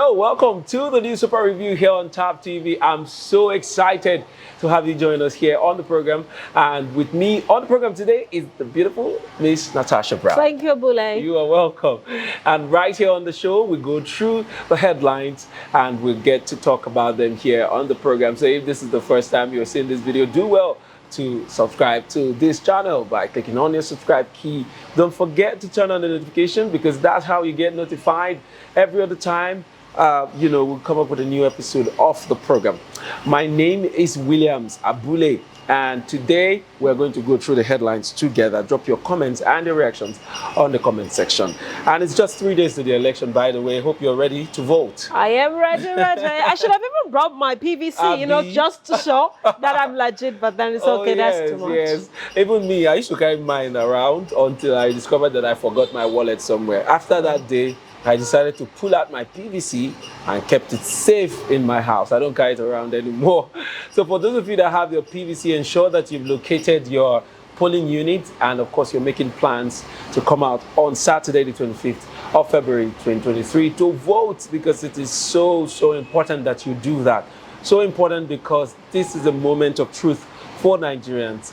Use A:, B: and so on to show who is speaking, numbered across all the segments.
A: Hello, welcome to the newspaper review here on Thavtv. I'm so excited to have you join us here on the program. And with me on the program today is the beautiful Miss Natasha Brown.
B: Thank you, Bule.
A: You are welcome. And right here on the show, we go through the headlines and we'll get to talk about them here on the program. So if this is the first time you're seeing this video, do well to subscribe to this channel by clicking on your subscribe key. Don't forget to turn on the notification because that's how you get notified every other time we'll come up with a new episode of the program. My name is Williams Abule, and today we're going to go through the headlines together. Drop your comments and your reactions on the comment section. And it's just 3 days to the election, by the way. Hope you're ready to vote.
B: I am ready. I should have even brought my PVC, just to show that I'm legit, but then it's okay, that's too much.
A: Yes, even me, I used to carry mine around until I discovered that I forgot my wallet somewhere. After that day, I decided to pull out my PVC and kept it safe in my house. I don't carry it around anymore. So for those of you that have your PVC, ensure that you've located your polling unit, and of course you're making plans to come out on Saturday the 25th of February 2023 to vote, because it is so important that you do that. So important because this is a moment of truth for Nigerians,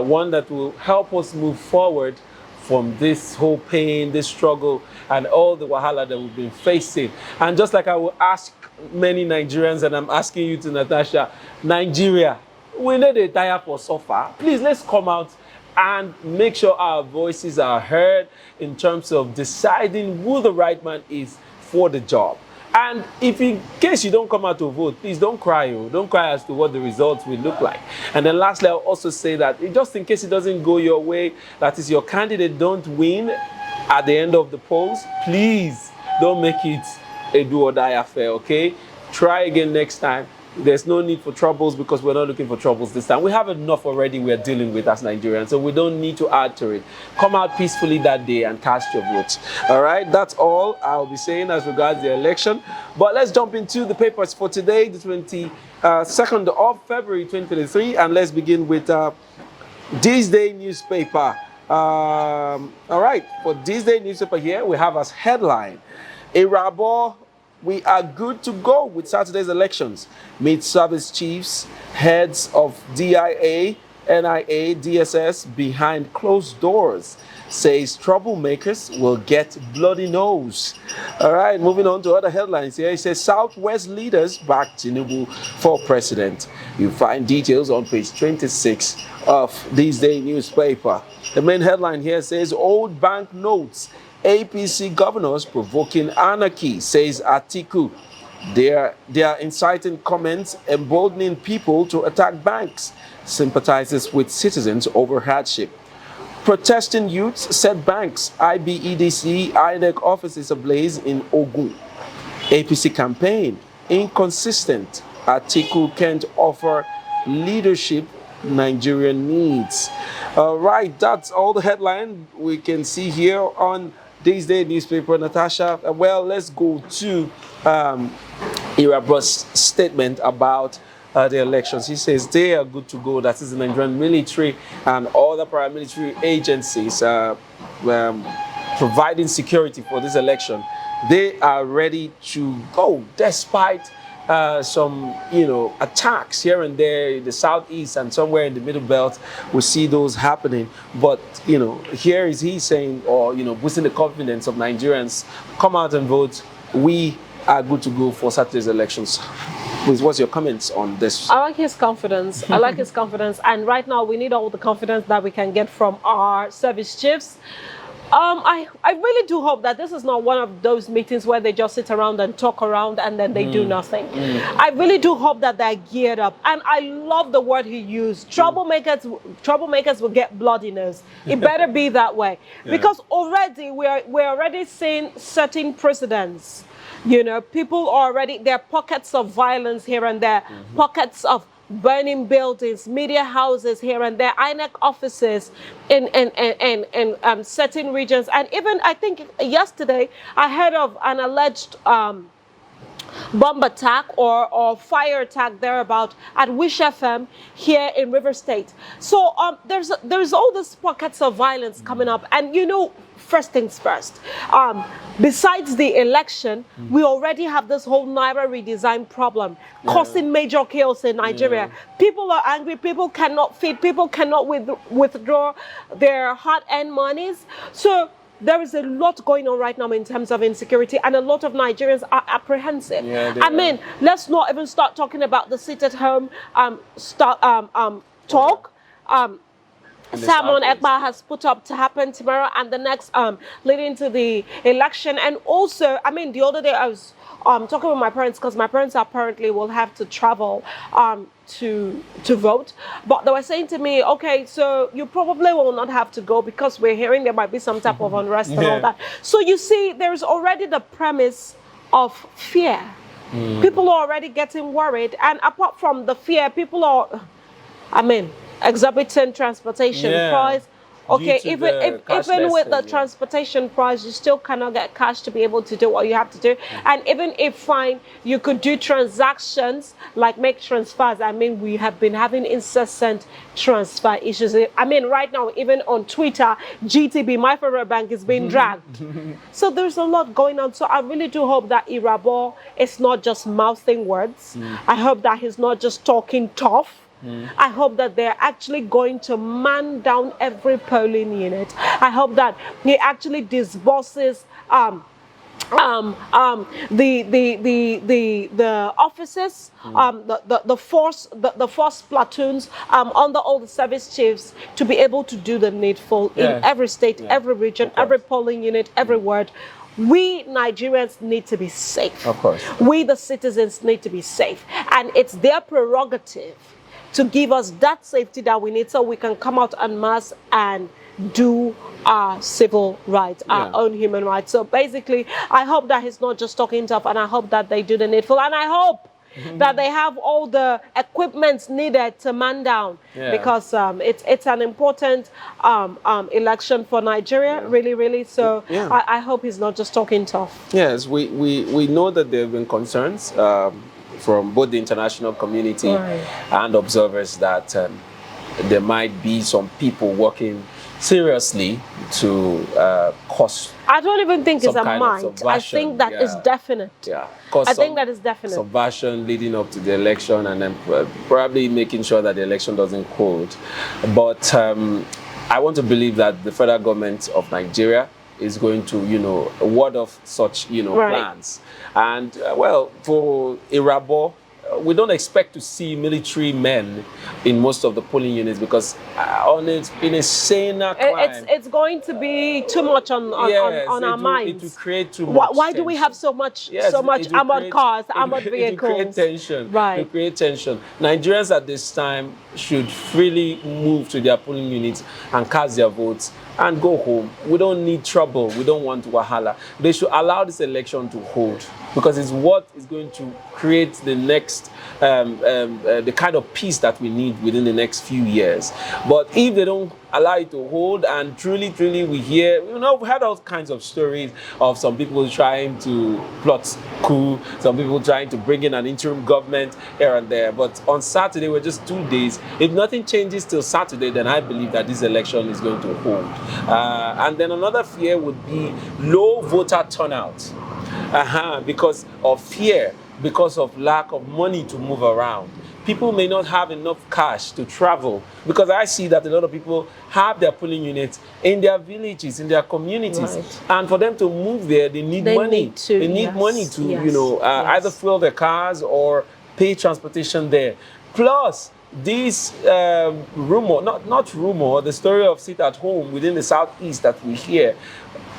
A: one that will help us move forward from this whole pain, this struggle, and all the wahala that we've been facing. And just like I will ask many Nigerians, and I'm asking you to, Natasha, Nigeria, we need a tire for suffer. Please, let's come out and make sure our voices are heard in terms of deciding who the right man is for the job. And if in case you don't come out to vote, please don't cry. Don't cry as to what the results will look like. And then lastly, I'll also say that just in case it doesn't go your way, that is your candidate don't win at the end of the polls, please don't make it a do or die affair, okay? Try again next time. There's no need for troubles because we're not looking for troubles this time. We have enough already we're dealing with as Nigerians, so we don't need to add to it. Come out peacefully that day and cast your votes. All right, that's all I'll be saying as regards the election. But let's jump into the papers for today, the 22nd of February 2023, and let's begin with Thisdaynewpaper. All right, for Thisdaynewpaper here, we have as headline, Irabo, we are good to go with Saturday's elections. Meet service chiefs, heads of DIA, NIA, DSS behind closed doors. Says troublemakers will get bloody nose. All right, moving on to other headlines here. It says Southwest leaders back Tinubu for president. You find details on page 26 of Thisdaynewpaper. The main headline here says old bank notes. APC governors provoking anarchy, says Atiku. They are inciting comments emboldening people to attack banks. Sympathizes with citizens over hardship. Protesting youths set banks. IBEDC INEC offices ablaze in Ogun. APC campaign inconsistent. Atiku can't offer leadership Nigerian needs. All right, that's all the headline we can see here on Thisdaynewpaper. Natasha, well, let's go to Irabo's statement about the elections. He says they are good to go. That is the Nigerian military and other paramilitary agencies providing security for this election. They are ready to go despite some attacks here and there in the southeast and somewhere in the middle belt. We see those happening, but here is he saying, or boosting the confidence of Nigerians, come out and vote. We are good to go for Saturday's elections. Please, what's your comments on this?
B: I like his confidence. I like his confidence, and right now we need all the confidence that we can get from our service chiefs. I really do hope that this is not one of those meetings where they just sit around and talk around and then they do nothing. I really do hope that they're geared up. And I love the word he used. Troublemakers will get bloodiness. It better be that way. Because already we're already seeing certain precedents. People already, there are pockets of violence here and there, pockets of burning buildings, media houses here and there, INEC offices in certain regions. And even, I think yesterday, I heard of an alleged bomb attack or fire attack thereabout at Wish FM here in River State. So there's all these pockets of violence coming up, and you know, first things first. Besides the election, we already have this whole Naira redesign problem causing major chaos in Nigeria. People are angry. People cannot feed. People cannot withdraw their hard-earned monies. So there is a lot going on right now in terms of insecurity, and a lot of Nigerians are apprehensive. I mean, let's not even start talking about the sit-at-home talk. Simon Ekpa has put up to happen tomorrow and the next leading to the election. And also, I mean, the other day I was talking with my parents, because my parents apparently will have to travel to vote, but they were saying to me, okay, so you probably will not have to go because we're hearing there might be some type of unrest and all that. So you see, there's already the premise of fear. People are already getting worried, and apart from the fear, people are, I mean, exorbitant transportation price. Okay, even with the transportation price, you still cannot get cash to be able to do what you have to do. And even if fine, you could do transactions like make transfers. I mean, we have been having incessant transfer issues. I mean, right now, even on Twitter, GTB, my favorite bank, is being dragged. So there's a lot going on. So I really do hope that Irabo is not just mouthing words. I hope that he's not just talking tough. I hope that they're actually going to man down every polling unit. I hope that he actually disburses the officers, the force platoons under all the service chiefs to be able to do the needful in every state, every region, every polling unit, every ward. We Nigerians need to be safe.
A: Of course.
B: We the citizens need to be safe, and it's their prerogative to give us that safety that we need so we can come out en masse and do our civil rights, our own human rights. So basically, I hope that he's not just talking tough, and I hope that they do the needful, and I hope that they have all the equipment needed to man down, because it's an important election for Nigeria, really, really. So I hope he's not just talking tough.
A: Yes, we know that there have been concerns from both the international community and observers that there might be some people working seriously to cause.
B: I don't even think it's a might. I think that is definite. I think that is definite.
A: Subversion leading up to the election, and then probably making sure that the election doesn't hold. But I want to believe that the federal government of Nigeria is going to, ward off such, plans. And, well, for Irabo, we don't expect to see military men in most of the polling units, because in a saner climb,
B: it's going to be too much on our minds.
A: It will create too much
B: Why do we have so much armored cars, armored vehicles?
A: It will create tension.
B: Right.
A: It will create tension. Nigerians at this time should freely move to their polling units and cast their votes and go home. We don't need trouble. We don't want wahala. They should allow this election to hold, because it's what is going to create the next, the kind of peace that we need within the next few years. But if they don't allow it to hold, and truly we hear, we had all kinds of stories of some people trying to plot coup, some people trying to bring in an interim government here and there. But on Saturday, we're just 2 days. If nothing changes till Saturday, then I believe that this election is going to hold. And then another fear would be low voter turnout, because of fear, because of lack of money to move around. People may not have enough cash to travel, because I see that a lot of people have their polling units in their villages, in their communities. And for them to move there, they need money. They need money to, either fuel their cars or pay transportation there. Plus, this rumor, not rumor, the story of sit at home within the southeast that we hear,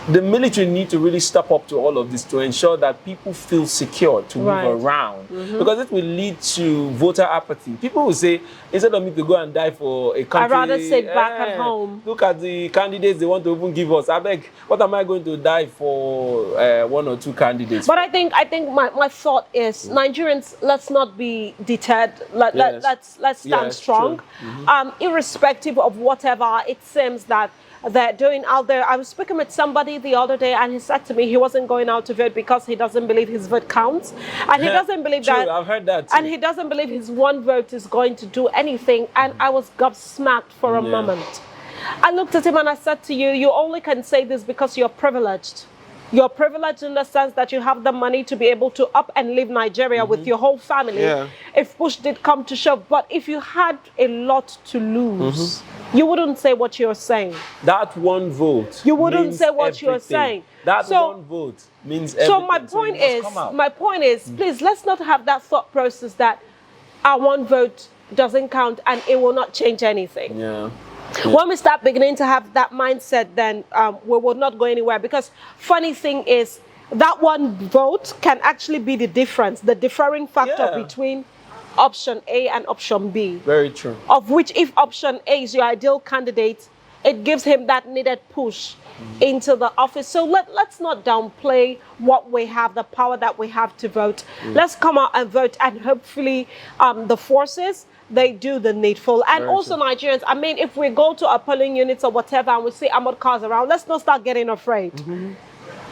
A: the military need to really step up to all of this to ensure that people feel secure to move around, because it will lead to voter apathy. People will say, instead of me to go and die for a country,
B: I'd rather sit back at home.
A: Look at the candidates they want to even give us. I beg, what am I going to die for one or two candidates?
B: But I think my thought is, Nigerians, let's not be deterred. Let's stand strong. Irrespective of whatever it seems that they're doing out there. I was speaking with somebody the other day, and he said to me he wasn't going out to vote because he doesn't believe his vote counts, and he doesn't believe
A: True,
B: that.
A: I've heard that too.
B: And he doesn't believe his one vote is going to do anything. And I was gobsmacked for a moment. I looked at him and I said to you, you only can say this because you're privileged. You're privileged in the sense that you have the money to be able to up and leave Nigeria with your whole family if push did come to shove. But if you had a lot to lose, you wouldn't say what you're saying.
A: That one vote.
B: You wouldn't say what you're saying.
A: That one vote means everything.
B: So my point is, please, let's not have that thought process that our one vote doesn't count and it will not change anything. When we start beginning to have that mindset, then we will not go anywhere. Because funny thing is, that one vote can actually be the difference, the differing factor between option A and option B.
A: Very true.
B: Of which, if option A is your ideal candidate, it gives him that needed push into the office. So let's not downplay what we have, the power that we have to vote. Let's come out and vote, and hopefully the forces, they do the needful. And also Nigerians, I mean, if we go to our polling units or whatever and we see armored cars around, let's not start getting afraid.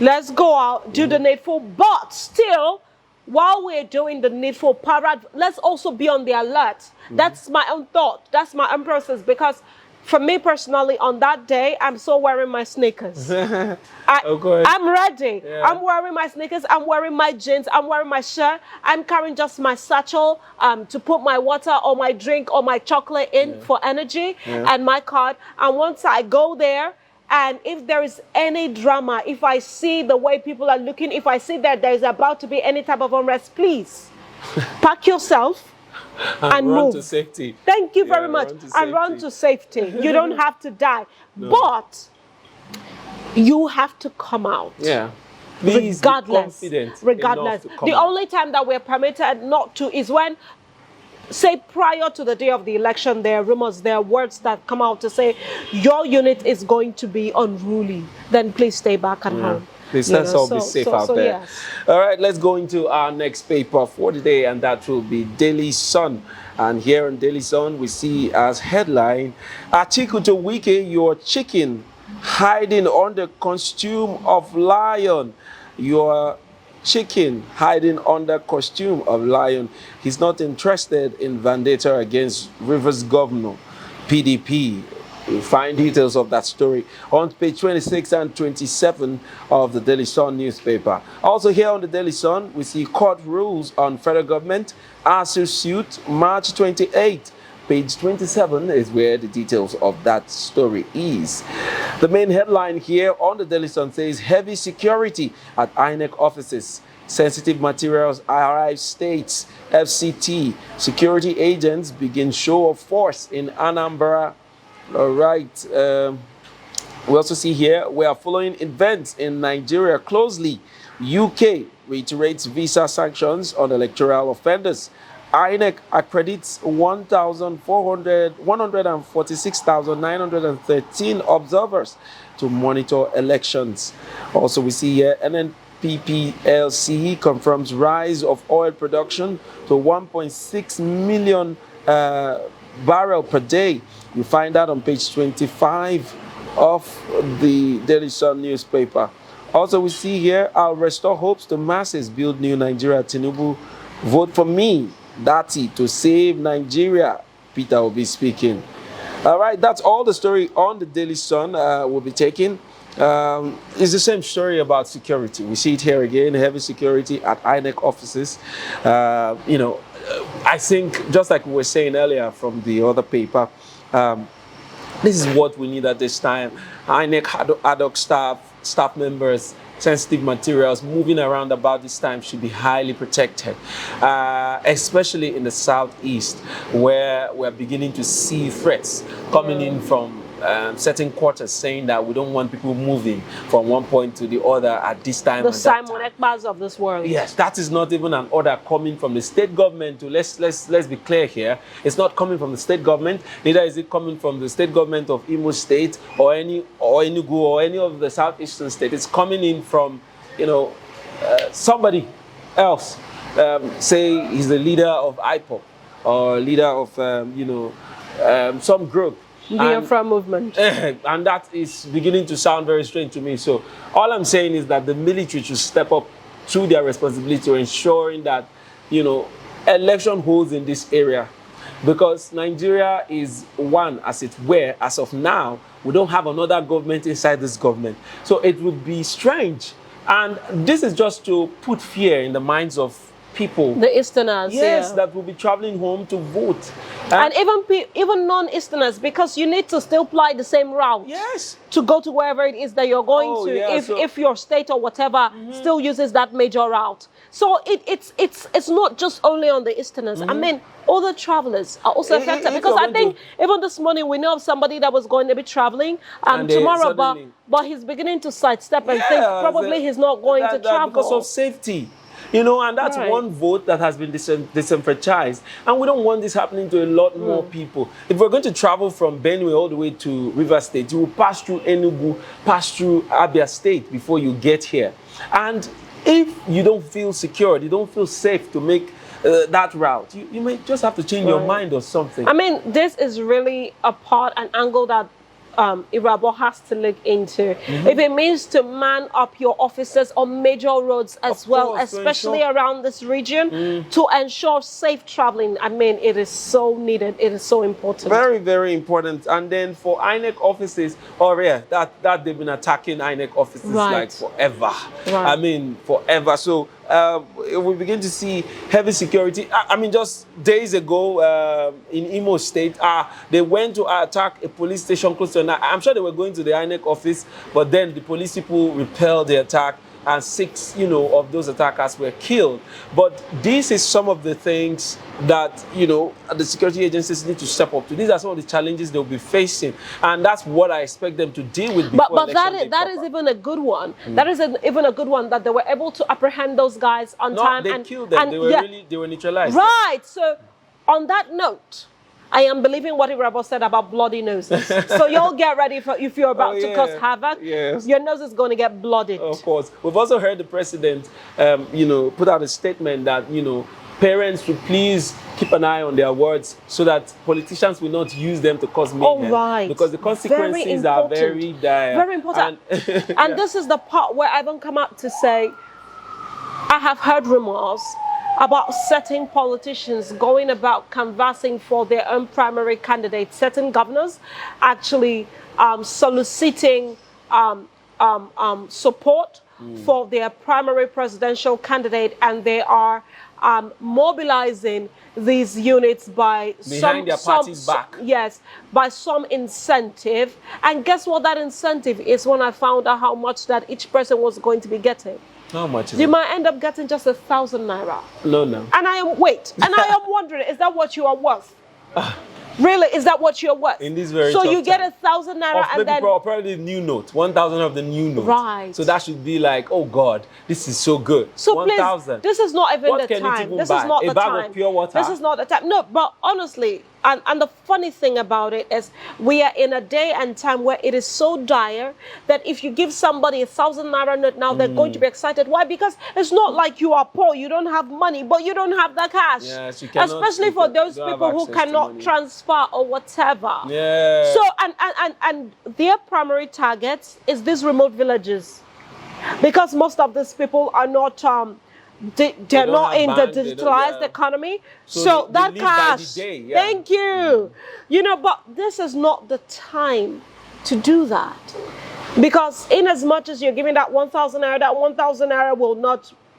B: Let's go out, do the needful, but still, while we're doing the needful, let's also be on the alert. That's my own thought. That's my own process, because for me personally, on that day, I'm so wearing my sneakers. I'm ready. I'm wearing my sneakers. I'm wearing my jeans. I'm wearing my shirt. I'm carrying just my satchel to put my water or my drink or my chocolate in for energy and my card. And once I go there, and if there is any drama, if I see the way people are looking, if I see that there is about to be any type of unrest, please pack yourself and
A: run
B: move
A: to safety.
B: Thank you very much. And run to safety. You don't have to die. But you have to come out.
A: Please
B: regardless.
A: be confident
B: Regardless. The only time that we're permitted not to is when, say, prior to the day of the election, there are rumors, there are words that come out to say your unit is going to be unruly. Then please stay back at home.
A: Please, let's all be safe out there. All right, let's go into our next paper for the day, and that will be Daily Sun. And here in Daily Sun, we see as headline, Atiku to Wike, your chicken hiding under costume of lion. Your chicken hiding under costume of lion. He's not interested in vendetta against Rivers Governor, PDP. You'll find details of that story on page 26 and 27 of the Daily Sun newspaper. Also here on the Daily Sun, we see court rules on federal government ASU suit March 28. Page 27 is where the details of that story is. The main headline here on the Daily Sun says heavy security at INEC offices. Sensitive materials arrive states. FCT. Security agents begin show of force in Anambra. All right. We also see here we are following events in Nigeria closely. UK reiterates visa sanctions on electoral offenders. INEC accredits 146,913 observers to monitor elections. Also, we see here NNPPLC confirms rise of oil production to 1.6 million barrel per day. You find that on page 25 of the Daily Sun newspaper. Also, we see here, I'll restore hopes to masses, build new Nigeria. Tinubu, vote for me. That's it, to save Nigeria. Peterobi speaking. All right, that's all the story on the Daily Sun will be taking. It's the same story about security. We see it here again, heavy security at INEC offices. I think, just like we were saying earlier from the other paper, this is what we need at this time. INEC ad hoc staff members, sensitive materials moving around about this time should be highly protected, especially in the southeast, where we're beginning to see threats coming in from certain quarters, saying that we don't want people moving from one point to the other at this time.
B: The Simon Ekbas of this world.
A: Yes, that is not even an order coming from the state government. Let's be clear here. It's not coming from the state government. Neither is it coming from the state government of Imo State or Enugu or any of the southeastern states. It's coming in from, somebody else. Say he's the leader of IPOP or leader of some group.
B: Biafra movement.
A: And that is beginning to sound very strange to me. So all I'm saying is that the military should step up to their responsibility to ensuring that, you know, election holds in this area. Because Nigeria is one, as it were, as of now. We don't have another government inside this government. So it would be strange. And this is just to put fear in the minds of people.
B: The Easterners,
A: yes, that will be traveling home to vote.
B: And even non-Easterners, because you need to still fly the same route.
A: Yes.
B: To go to wherever it is that you're going to,
A: yeah,
B: if your state or whatever still uses that major route. So it's not just only on the Easterners. I mean, other travelers are also affected, because I think even this morning we know of somebody that was going to be traveling tomorrow, but he's beginning to sidestep and think probably he's not going to travel
A: because of safety. You know, and that's one vote that has been disenfranchised. And we don't want this happening to a lot more people. If we're going to travel from Benue all the way to River State, you will pass through Enugu, pass through Abia State before you get here. And if you don't feel secure, you don't feel safe to make that route, you may just have to change your mind or something.
B: I mean, this is really an angle that Irabo has to look into. If it means to man up your officers on major roads as well, especially around this region, to ensure safe traveling. I mean, it is so needed. It is so important.
A: Very, very important. And then for INEC offices, that they've been attacking INEC offices like forever. I mean, forever. So we begin to see heavy security. I mean, just days ago in Imo State, they went to attack a police station close to. I'm sure they were going to the INEC office, but then the police people repelled the attack, and 6, of those attackers were killed. But this is some of the things that, the security agencies need to step up to. These are some of the challenges they'll be facing, and that's what I expect them to deal with before
B: But that is even a good one. That is even a good one, that they were able to apprehend those guys on time.
A: They killed them. They were neutralized.
B: Right. So on that note, I am believing what Irabo said about bloody noses. So y'all get ready for if you're about to cause havoc.
A: Yes.
B: Your nose is going to get blooded.
A: Of course. We've also heard the president, put out a statement that, parents should please keep an eye on their words so that politicians will not use them to cause mayhem. Because the consequences are very dire.
B: Very important. And this is the part where I don't come out to say, I have heard rumors about certain politicians going about canvassing for their own primary candidates, certain governors actually soliciting support for their primary presidential candidate, and they are mobilizing these units by
A: behind their party's back.
B: Yes, by some incentive. And guess what that incentive is? When I found out how much that each person was going to be getting.
A: How much is
B: you
A: it?
B: might end up getting just 1,000 naira.
A: No.
B: And I am wondering, is that what you are worth? Really, is that what you're worth?
A: In this very
B: So
A: tough
B: you get
A: time.
B: 1,000 naira and then
A: probably the new note, 1,000 of the new note.
B: Right.
A: So that should be like, oh God, this is so good.
B: So
A: 1,000.
B: please, this is not even
A: What
B: the
A: can
B: time.
A: it even
B: This
A: buy?
B: is not
A: A
B: the
A: bag
B: time.
A: of pure water?
B: This is not the time. No, but honestly, and the funny thing about it is we are in a day and time where it is so dire that if you give somebody 1,000 naira note now, they're going to be excited. Why? Because it's not like you are poor, you don't have money, but you don't have the cash.
A: Yes, you cannot,
B: especially for those people who cannot transfer or whatever.
A: Yeah.
B: So and their primary target is these remote villages, because most of these people are not they're not in the digitalized economy. So that cash, thank you. But this is not the time to do that. Because in as much as you're giving that 1,000 naira, that 1,000 naira will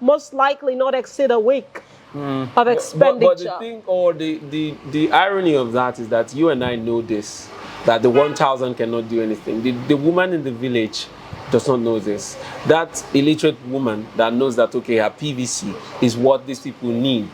B: most likely not exceed a week of expenditure.
A: But the thing, or the irony of that is that you and I know this, that the 1,000 cannot do anything. The woman in the village does not know this. That illiterate woman that knows that, okay, her PVC is what these people need,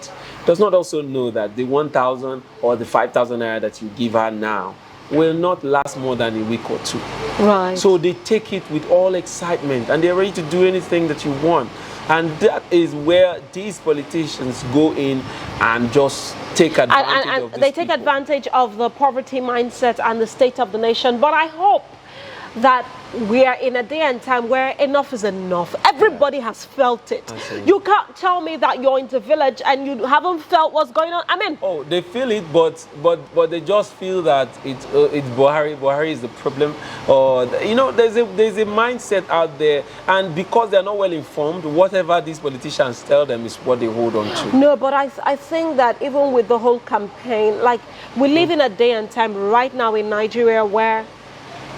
A: does not also know that the 1,000 or the 5,000 naira that you give her now will not last more than a week or two.
B: Right.
A: So they take it with all excitement and they're ready to do anything that you want. And that is where these politicians go in and just take advantage of these
B: they take advantage of the poverty mindset and the state of the nation. But I hope that we are in a day and time where enough is enough. Everybody has felt it. You can't tell me that you're in the village and you haven't felt what's going on. I mean,
A: oh, they feel it, but they just feel that it's Buhari. Buhari is the problem, or you know, there's a mindset out there, and because they're not well informed, whatever these politicians tell them is what they hold on to.
B: No, but I think that even with the whole campaign, like we live in a day and time right now in Nigeria where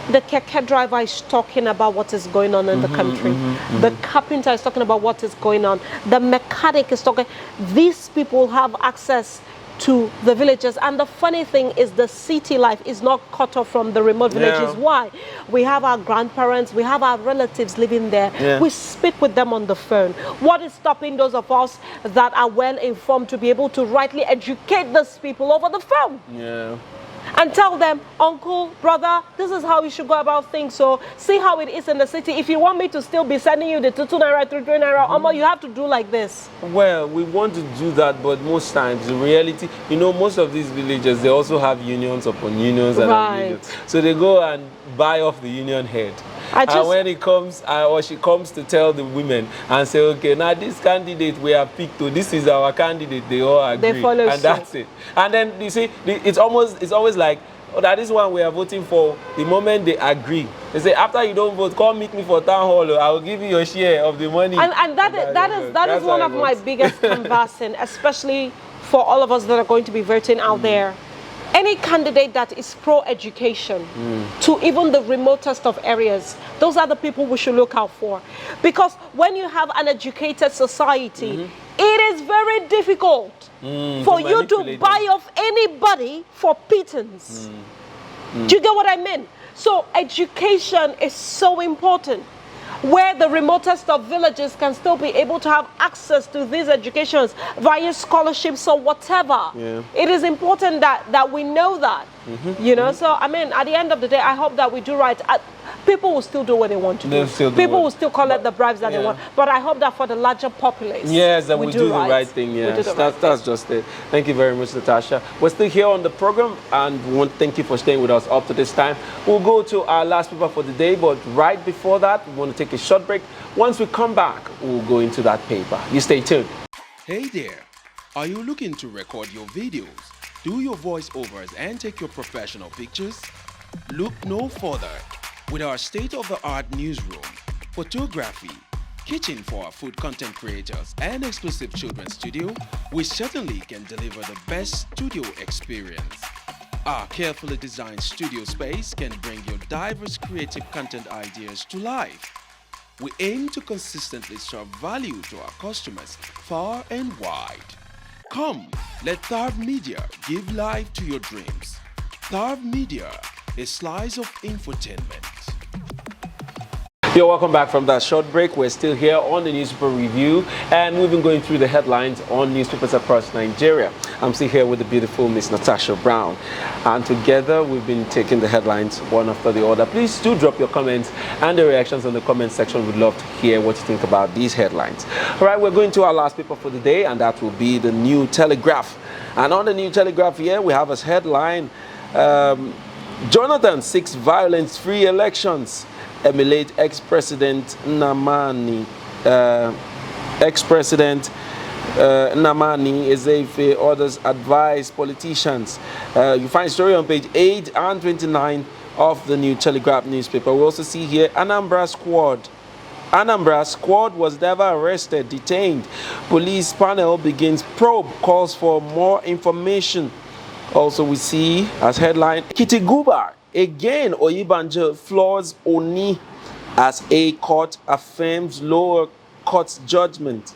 B: the keke driver is talking about what is going on in the country. The carpenter is talking about what is going on. The mechanic is talking. These people have access to the villages. And the funny thing is the city life is not cut off from the remote villages. Why? We have our grandparents, we have our relatives living there. We speak with them on the phone. What is stopping those of us that are well informed to be able to rightly educate those people over the phone? And tell them, uncle, brother, this is how you should go about things. So see how it is in the city. If you want me to still be sending you the 2 naira, 3 naira, you have to do like this.
A: Well, we want to do that, but most times, the reality, you know, most of these villages, they also have unions upon unions and unions. So they go and buy off the union head. And when he comes, or she comes to tell the women and say, okay, now this candidate we have picked, this is our candidate, they all agree.
B: They follow
A: and that's it. And then you see, it's always like, oh, that is one we are voting for. The moment they agree, they say, after you don't vote, come meet me for town hall, I will give you your share of the money.
B: And that is one of my biggest canvassing, especially for all of us that are going to be voting out there. Any candidate that is pro-education to even the remotest of areas, those are the people we should look out for. Because when you have an educated society, it is very difficult for you to buy off anybody for pittance. Do you get what I mean? So education is so important. Where the remotest of villages can still be able to have access to these educations via scholarships or whatever. It is important that we know that. You know, so I mean, at the end of the day, I hope that we do right. People will still do what they want to do. People will still collect the bribes that they want. But I hope that for the larger populace,
A: that we do the right thing. Yes, that's just it. Thank you very much, Natasha. We're still here on the program, and we want to thank you for staying with us up to this time. We'll go to our last paper for the day, but right before that, we want to take a short break. Once we come back, we'll go into that paper. You stay tuned.
C: Hey there, are you looking to record your videos, do your voiceovers, and take your professional pictures? Look no further. With our state-of-the-art newsroom, photography, kitchen for our food content creators, and exclusive children's studio, we certainly can deliver the best studio experience. Our carefully designed studio space can bring your diverse creative content ideas to life. We aim to consistently serve value to our customers far and wide. Come, let Thavtv Media give life to your dreams. Thavtv Media, a slice of infotainment.
A: You're welcome back from that short break. We're still here on the newspaper review, and we've been going through the headlines on newspapers across Nigeria. I'm still here with the beautiful Miss Natasha Brown, and together we've been taking the headlines one after the other. Please do drop your comments and the reactions in the comment section. We'd love to hear what you think about these headlines. All right, we're going to our last paper for the day, and that will be the New Telegraph. And on the New Telegraph here, we have as headline, Jonathan seeks violence-free elections. Emulate ex-president Nnamani. Ex-president Nnamani Ezefe orders advise politicians. You find story on page 8 and 29 of the New Telegraph newspaper. We also see here Anambra squad. Anambra squad was never arrested, detained. Police panel begins probe, calls for more information. Also we see as headline, Kitiguba. Again, Oyibanje floors Oni as a court affirms lower court's judgment.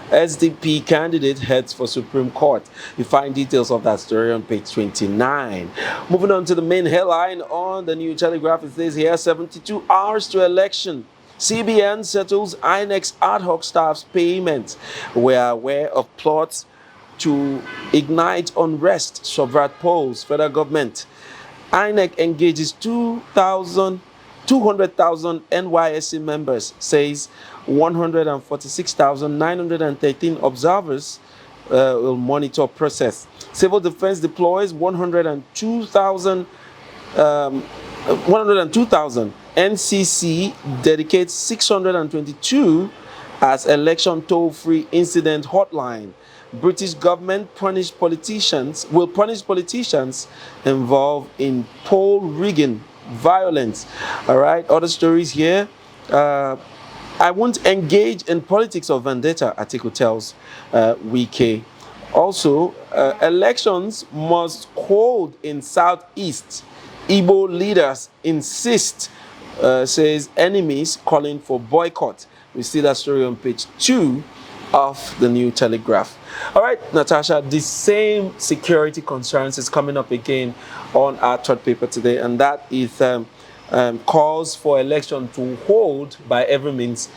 A: SDP candidate heads for Supreme Court. You find details of that story on page 29. Moving on to the main headline on the New Telegraph, it says here, 72 hours to election. CBN settles INEC's ad hoc staff's payments. We are aware of plots to ignite unrest, subvert polls, federal government. INEC engages 200,000 NYSC members, says 146,913 observers will monitor process. Civil Defense deploys 102,000 NCC dedicates 622 as election toll-free incident hotline. British government will punish politicians involved in poll rigging violence. All right, other stories here. I won't engage in politics of vendetta, article tells Wike. Also, elections must hold in Southeast. Igbo leaders insist, says enemies calling for boycott. We see that story on page 2 of the New Telegraph. All right, Natasha, the same security concerns is coming up again on our third paper today, and that is calls for election to hold by every means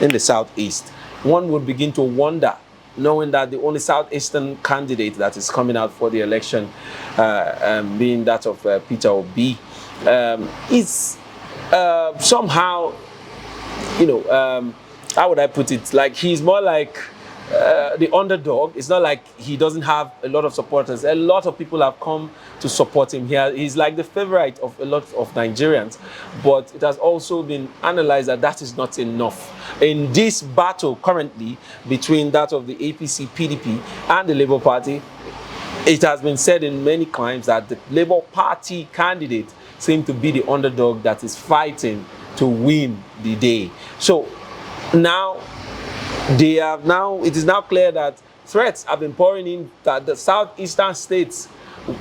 A: in the Southeast. One would begin to wonder, knowing that the only Southeastern candidate that is coming out for the election, being that of Peterobi, is somehow, how would I put it? Like, he's more like the underdog. It's not like he doesn't have a lot of supporters. A lot of people have come to support him here. He's like the favorite of a lot of Nigerians, but it has also been analyzed that that is not enough. In this battle currently between that of the APC, PDP, and the Labour Party, it has been said in many climes that the Labour Party candidate seems to be the underdog that is fighting to win the day. So now, it is now clear that threats have been pouring in that the southeastern states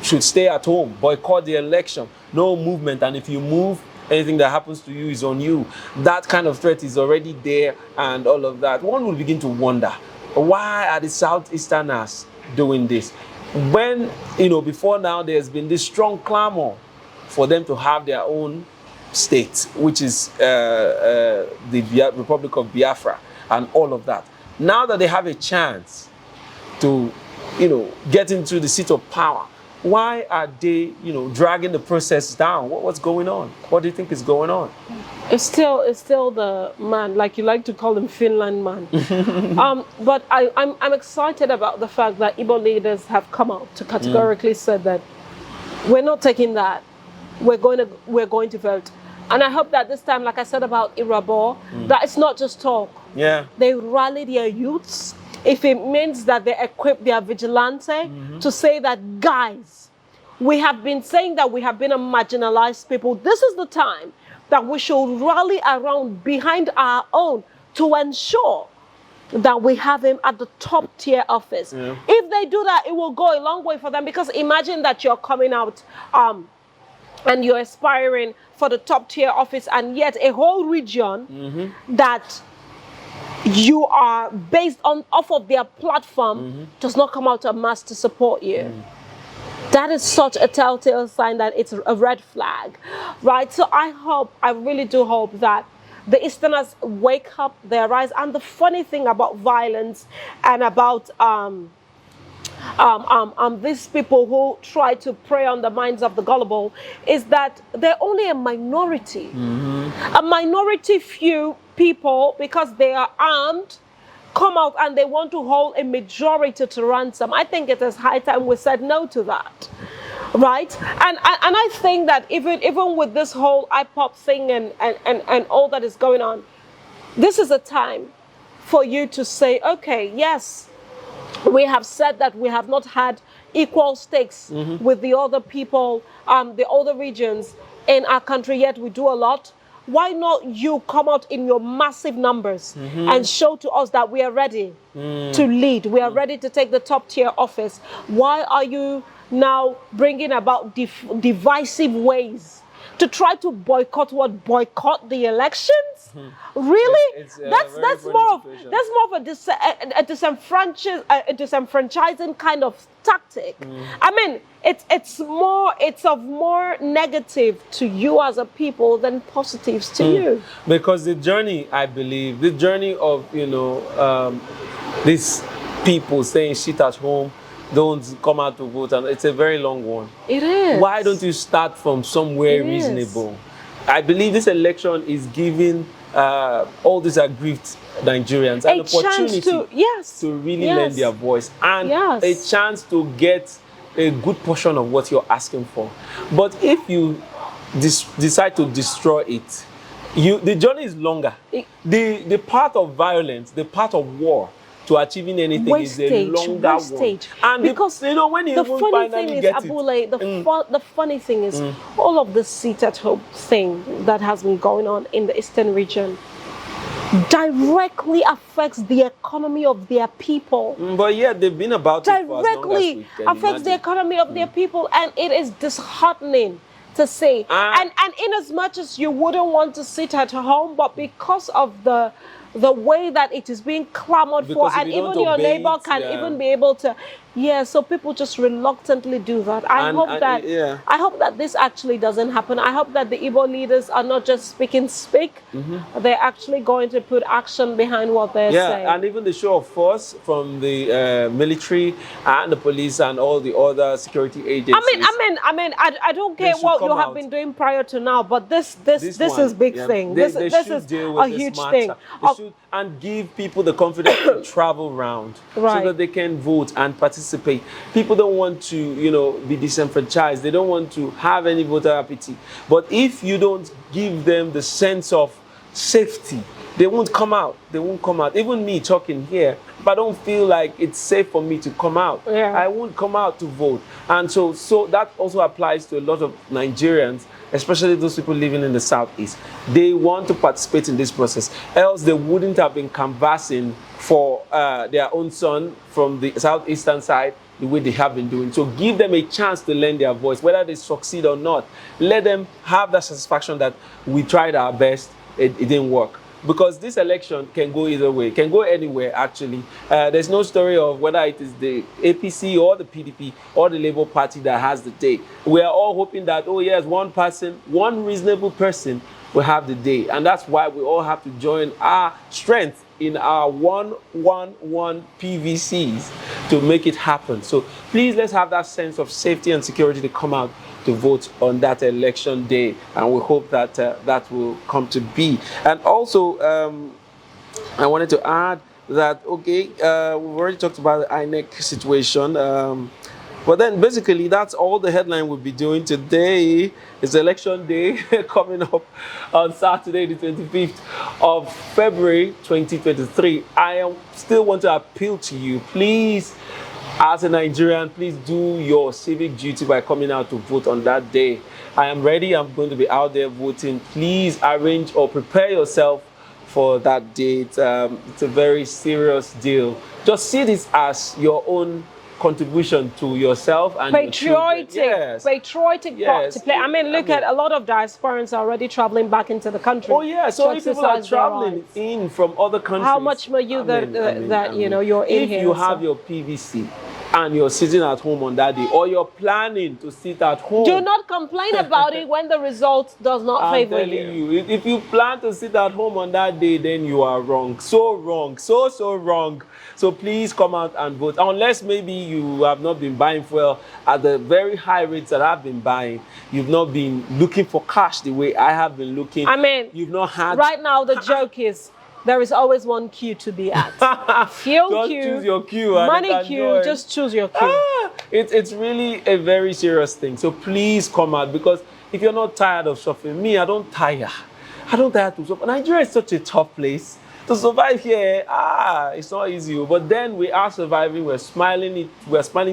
A: should stay at home, boycott the election, no movement, and if you move, anything that happens to you is on you. That kind of threat is already there, and all of that. One will begin to wonder, why are the southeasterners doing this? When, before now, there's been this strong clamor for them to have their own state, which is the Republic of Biafra and all of that. Now that they have a chance to, get into the seat of power, why are they, dragging the process down? What's going on? What do you think is going on?
B: It's still the man, like you like to call him, Finland man. But I'm excited about the fact that Igbo leaders have come out to categorically said that we're not taking that. We're going to vote. And I hope that this time, like I said about Irabo, that it's not just talk.
A: Yeah.
B: They rally their youths. If it means that they equip their vigilante to say that, guys, we have been saying that we have been a marginalized people. This is the time that we should rally around behind our own to ensure that we have him at the top tier office. Yeah. If they do that, it will go a long way for them, because imagine that you're coming out and you're aspiring for the top tier office, and yet a whole region that you are based off of their platform does not come out en masse to support you. That is such a telltale sign that it's a red flag, right? So I really do hope that the Easterners wake up, they arise. And the funny thing about violence and about these people who try to prey on the minds of the gullible is that they're only a minority. A minority few people, because they are armed, come out and they want to hold a majority to ransom. I think it is high time we said no to that, right? And I think that even with this whole IPOP thing and all that is going on, this is a time for you to say, okay, yes, we have said that we have not had equal stakes with the other people, the other regions in our country, yet we do a lot. Why not you come out in your massive numbers and show to us that we are ready to lead? We are ready to take the top tier office. Why are you now bringing about divisive ways to try to boycott boycott the elections? Really? That's more of a disenfranchising kind of tactic. I mean, it's of more negative to you as a people than positives to you.
A: Because the journey, I believe, the journey of these people saying shit at home, don't come out to vote, and it's a very long one.
B: It is.
A: Why don't you start from somewhere reasonable? I believe this election is giving all these aggrieved Nigerians an opportunity to really lend their voice and a chance to get a good portion of what you're asking for. But if you decide to destroy it, the journey is longer. The path of violence, the path of war to achieving anything is a longer one. And
B: because
A: you know, when you
B: the
A: even
B: funny
A: finally
B: thing is,
A: get
B: Abule, the funny thing is, all of this sit-at-home thing that has been going on in the Eastern region directly affects the economy of their people.
A: But yeah, they've been about it for as long as
B: Directly
A: we can
B: affects
A: imagine.
B: the economy of their people, and it is disheartening to say. And in as much as you wouldn't want to sit at home, but because of the way that it is being clamored for, and even your neighbor can even be able to, so people just reluctantly do that. I hope that this actually doesn't happen. I hope that the Igbo leaders are not just speak. They're actually going to put action behind what they're saying.
A: And even the show of force from the military and the police and all the other security agencies.
B: I mean, I don't care what you have been doing prior to now, but this is big thing. This is a huge thing.
A: And give people the confidence to travel around so that they can vote and participate. People don't want to, be disenfranchised. They don't want to have any voter apathy. But if you don't give them the sense of safety, they won't come out. They won't come out. Even me talking here, if I don't feel like it's safe for me to come out, I won't come out to vote. And so that also applies to a lot of Nigerians, especially those people living in the Southeast. They want to participate in this process, else they wouldn't have been canvassing for their own son from the Southeastern side the way they have been doing. So give them a chance to lend their voice, whether they succeed or not. Let them have that satisfaction that we tried our best, it didn't work. Because this election can go either way, can go anywhere actually. There's no story of whether it is the APC or the PDP or the Labour Party that has the day. We are all hoping that, one person, one reasonable person will have the day. And that's why we all have to join our strength in our 111 PVCs to make it happen. So please, let's have that sense of safety and security to come out to vote on that election day, and we hope that that will come to be. And also, I wanted to add that we've already talked about the INEC situation, but then basically that's all the headline we'll be doing today. It's election day coming up on Saturday, the 25th of February 2023. I still want to appeal to you, please. As a Nigerian, please do your civic duty by coming out to vote on that day. I am ready. I'm going to be out there voting. Please arrange or prepare yourself for that day. It's a very serious deal. Just see this as your own contribution to yourself and
B: patriotic part to play. I mean, look at a lot of diasporans are already traveling back into the country.
A: Oh yeah, so if people are traveling in from other countries,
B: how much more you you're in
A: if
B: here? If you
A: have your PVC and you're sitting at home on that day, or you're planning to sit at home,
B: do not complain about it when the result does not favor you.
A: If you plan to sit at home on that day, then you are wrong. So wrong. So wrong. So please come out and vote. Unless maybe you have not been buying fuel at the very high rates that I've been buying. You've not been looking for cash the way I have been looking.
B: I mean,
A: you've not had...
B: Right now, the joke is there is always one queue to be at. Fuel
A: just
B: queue,
A: choose your queue.
B: money queue, just choose your queue.
A: It's really a very serious thing. So please come out, because if you're not tired of suffering, me, I don't tire. I don't tire to suffer. Nigeria is such a tough place. To survive here, it's not easy. But then we are surviving. We're smiling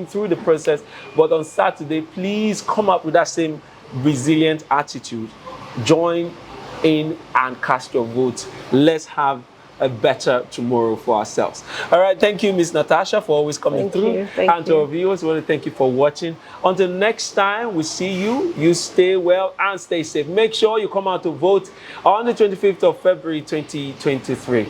A: through the process. But on Saturday, please come up with that same resilient attitude. Join in and cast your vote. Let's have a better tomorrow for ourselves. All right, thank you, Miss Natasha, for always coming through. And to our viewers, we want to thank you for watching. Until next time, we see you. You stay well and stay safe. Make sure you come out to vote on the 25th of February 2023.